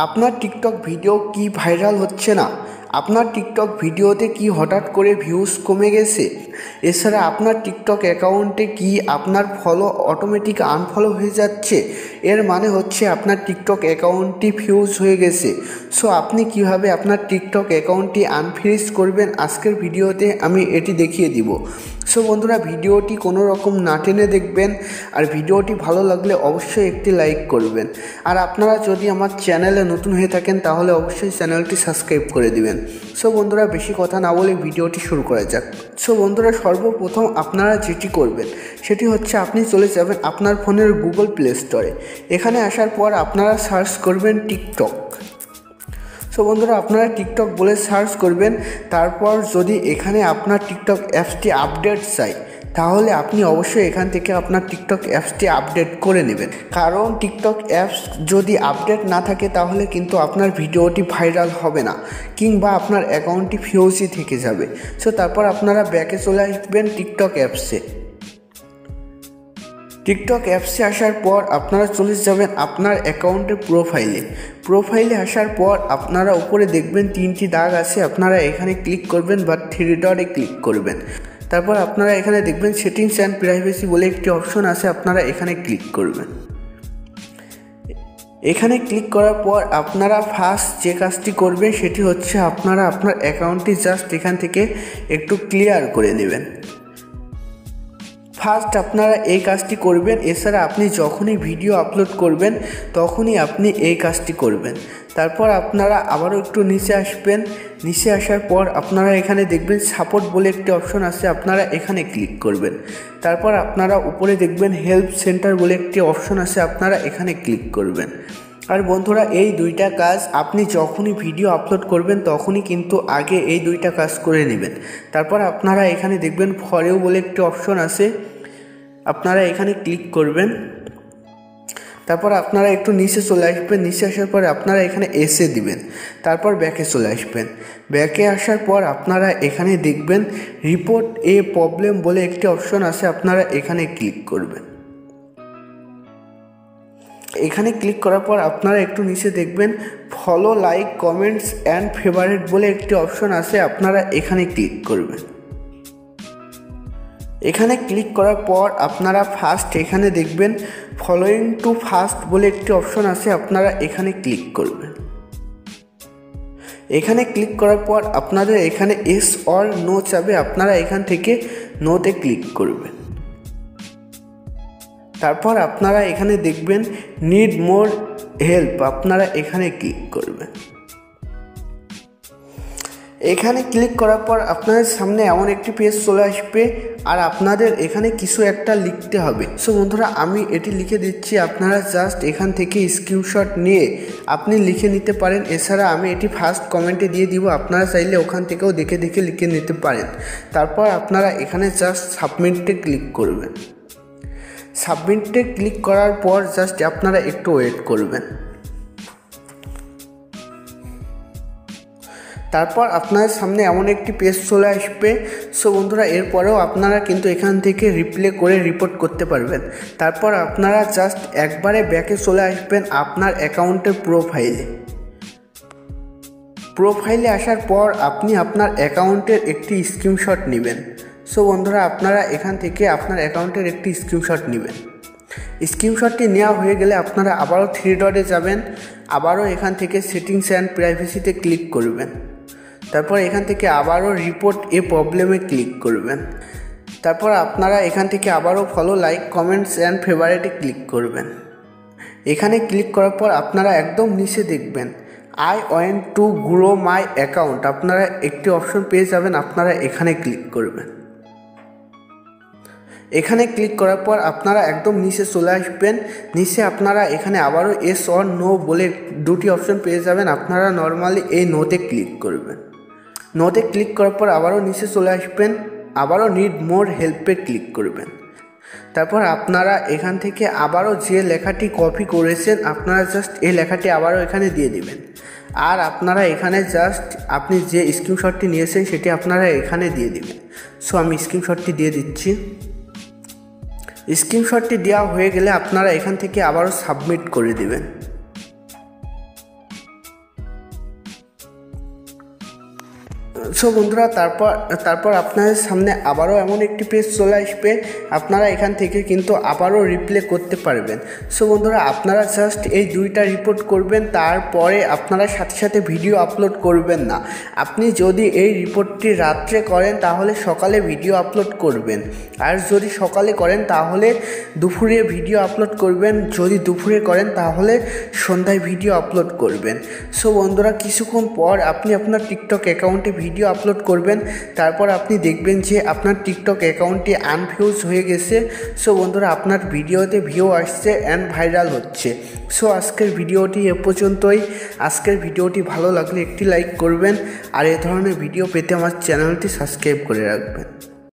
আপনার TikTok video কি viral হচ্ছে না? আপনার টিকটক ভিডিওতে কি হঠাৎ করে ভিউজ কমে গেছে? এছাড়া আপনার টিকটক অ্যাকাউন্টে কি আপনার ফলো অটোমেটিক আনফলো হয়ে যাচ্ছে? এর মানে হচ্ছে আপনার টিকটক অ্যাকাউন্টটি ফিউজ হয়ে গেছে। সো আপনি কিভাবে আপনার টিকটক অ্যাকাউন্টটি আনফ্রিজ করবেন আজকের ভিডিওতে আমি এটি দেখিয়ে দিব। সো বন্ধুরা, ভিডিওটি কোনো রকম না টেনে দেখবেন, আর ভিডিওটি ভালো লাগলে অবশ্যই একটি লাইক করবেন। আর আপনারা যদি আমার চ্যানেলে নতুন হয়ে থাকেন তাহলে অবশ্যই চ্যানেলটি সাবস্ক্রাইব করে দিবেন। সো বন্ধুরা, বেশি কথা না বলে ভিডিওটি শুরু করা যাক। সো বন্ধুরা, সর্বপ্রথম আপনারা যেটি করবেন সেটি হচ্ছে আপনি চলে যাবেন আপনার ফোনের গুগল প্লে স্টোরে। এখানে আসার পর আপনারা সার্চ করবেন টিকটক। সো বন্ধুরা, আপনারা টিকটক বলে সার্চ করবেন। তারপর যদি এখানে আপনার টিকটক অ্যাপসটি আপডেট চাই তাহলে আপনি অবশ্যই এখান থেকে আপনার টিকটক অ্যাপসটি আপডেট করে নেবেন, কারণ টিকটক অ্যাপস যদি আপডেট না থাকে তাহলে কিন্তু আপনার ভিডিওটি ভাইরাল হবে না, কিংবা আপনার অ্যাকাউন্টটি ফিউজই থেকে যাবে। সো তারপর আপনারা ব্যাকে চলে আসবেন টিকটক অ্যাপসে। টিকটক অ্যাপসে আসার পর আপনারা চলে যাবেন আপনার অ্যাকাউন্টের প্রোফাইলে আসার পর আপনারা উপরে দেখবেন তিনটি দাগ আছে, আপনারা এখানে ক্লিক করবেন বা থ্রি ডটে ক্লিক করবেন। তারপর আপনারা এখানে দেখবেন সেটিংস অ্যান্ড প্রাইভেসি বলে একটি অপশন আছে, আপনারা এখানে ক্লিক করবেন। এখানে ক্লিক করার পর আপনারা ফার্স্ট যে কাজটি করবেন সেটি হচ্ছে আপনারা আপনার অ্যাকাউন্টটি জাস্ট এখান থেকে একটু ক্লিয়ার করে নেবেন। ফার্স্ট আপনারা এই কাজটি করবেন। এছাড়া আপনি যখনই ভিডিও আপলোড করবেন তখনই আপনি এই কাজটি করবেন। তারপর আপনারা আবারও একটু নিচে আসবেন। নিচে আসার পর আপনারা এখানে দেখবেন সাপোর্ট বলে একটি অপশন আছে, আপনারা এখানে ক্লিক করবেন। তারপর আপনারা উপরে দেখবেন হেল্প সেন্টার বলে একটি অপশন আছে, আপনারা এখানে ক্লিক করবেন। আর বন্ধুরা, এই দুইটা কাজ আপনি যখনই ভিডিও আপলোড করবেন তখনই কিন্তু আগে এই দুইটা কাজ করে নেবেন। তারপর আপনারা এখানে দেখবেন ফর ইউ বলে একটি অপশন আছে, আপনারা এখানে ক্লিক করবেন। তারপর আপনারা একটু নিচে চলে আসবেন। নিচে আসার পরে আপনারা এখানে এসে দিবেন। তারপর ব্যাকে চলে আসবেন। ব্যাকে আসার পর আপনারা এখানে দেখবেন রিপোর্ট এ প্রবলেম বলে একটি অপশন আছে, আপনারা এখানে ক্লিক করবেন। এখানে ক্লিক করার পর আপনারা একটু নিচে দেখবেন follow, like, comments and favourite বলে একটি অপশন আছে, আপনারা এখানে ক্লিক করবেন। এখানে ক্লিক করার পর আপনারা ফার্স্ট এখানে দেখবেন ফলোইং টু ফার্স্ট বলে একটি অপশন আছে, আপনারা এখানে ক্লিক করবেন। এখানে ক্লিক করার পর আপনাদের এখানে এস অর নো চাবে, আপনারা এখান থেকে নোতে ক্লিক করবেন। তারপর আপনারা এখানে দেখবেন নিড মোর হেল্প, আপনারা এখানে ক্লিক করবেন। এখানে ক্লিক করার পর আপনাদের সামনে এমন একটি পেজ চলে আসবে, আর আপনাদের এখানে কিছু একটা লিখতে হবে। সো বন্ধুরা, আমি এটি লিখে দিচ্ছি, আপনারা জাস্ট এখান থেকে স্ক্রিনশট নিয়ে আপনি লিখে নিতে পারেন। এছাড়া আমি এটি ফার্স্ট কমেন্টে দিয়ে দিব, আপনারা চাইলে ওখান থেকেও দেখে লিখে নিতে পারেন। তারপর আপনারা এখানে জাস্ট সাবমিটে ক্লিক করবেন। সাবমিটে ক্লিক করার পর জাস্ট আপনারা একটু ওয়েট করবেন। তারপর আপনাদের সামনে এমন একটি পেজ চলে আসবে। সো বন্ধুরা, এরপরেও আপনারা কিন্তু এখান থেকে রিপ্লে করে রিপোর্ট করতে পারবেন। তারপর আপনারা জাস্ট একবারে ব্যাকে চলে আসবেন আপনার অ্যাকাউন্টের প্রোফাইলে আসার পর আপনি আপনার অ্যাকাউন্টের একটি স্ক্রিনশট নেবেন। সো বন্ধুরা, আপনারা এখান থেকে আপনার অ্যাকাউন্টের একটি স্ক্রিনশট নেবেন। স্ক্রিনশটটি নেওয়া হয়ে গেলে আপনারা আবারও থ্রি ডটে যাবেন, আবারও এখান থেকে সেটিংস অ্যান্ড প্রাইভেসিতে ক্লিক করবেন। তারপর এখান থেকে আবারও রিপোর্ট এ প্রবলেমে ক্লিক করবেন। তারপর আপনারা এখান থেকে আবারও ফলো, লাইক, কমেন্টস অ্যান্ড ফেভারিটে ক্লিক করবেন। এখানে ক্লিক করার পর আপনারা একদম নিচে দেখবেন I want to grow my account, আপনারা একটি অপশন পেয়ে যাবেন, আপনারা এখানে ক্লিক করবেন। এখানে ক্লিক করার পর আপনারা একদম নিচে চলে আসবেন। নিচে আপনারা এখানে আবারও এস অর নো বলে দুটি অপশন পেয়ে যাবেন, আপনারা নর্মালি এই নোতে ক্লিক করবেন। নোতে ক্লিক করার পর আবারও নিচে চলে আসবেন, আবারও নিড মোর হেল্পে ক্লিক করবেন। তারপর আপনারা এখান থেকে আবারও যে লেখাটি কপি করেছেন আপনারা জাস্ট এই লেখাটি আবারও এখানে দিয়ে দিবেন। আর আপনারা এখানে জাস্ট আপনি যে স্ক্রিনশটটি নিয়েছেন সেটি আপনারা এখানে দিয়ে দিবেন। সো আমি স্ক্রিনশটটি দিয়ে দিচ্ছি। স্ক্রিনশটটি দেওয়া হয়ে গেলে আপনারা এখান থেকে আবারও সাবমিট করে দিবেন। সো বন্ধুরা তারপর আপনাদের সামনে আবারও এমন একটি পেজ চলে আসবে, আপনারা এখান থেকে কিন্তু আবারও রিপ্লে করতে পারবেন। সো বন্ধুরা আপনারা জাস্ট এই দুইটা রিপোর্ট করবেন, তারপরে আপনারা সাথে সাথে ভিডিও আপলোড করবেন না। আপনি যদি এই রিপোর্টটি রাত্রে করেন তাহলে সকালে ভিডিও আপলোড করবেন, আর যদি সকালে করেন তাহলে দুপুরে ভিডিও আপলোড করবেন, যদি দুপুরে করেন তাহলে সন্ধ্যায় ভিডিও আপলোড করবেন। সো বন্ধুরা কিছুক্ষণ পর আপনি আপনার টিকটক অ্যাকাউন্টে ভিডিও আপলোড করবেন, তারপর আপনি দেখবেন যে আপনার টিকটক অ্যাকাউন্টটি আনভিউজ হয়ে গেছে। সো বন্ধুরা আপনার ভিডিওতে ভিউ আসছে অ্যান্ড ভাইরাল হচ্ছে। সো আজকের ভিডিওটি এ পর্যন্তই। আজকের ভিডিওটি ভালো লাগলে একটি লাইক করবেন, আর এ ধরনের ভিডিও পেতে আমার চ্যানেলটি সাবস্ক্রাইব করে রাখবেন।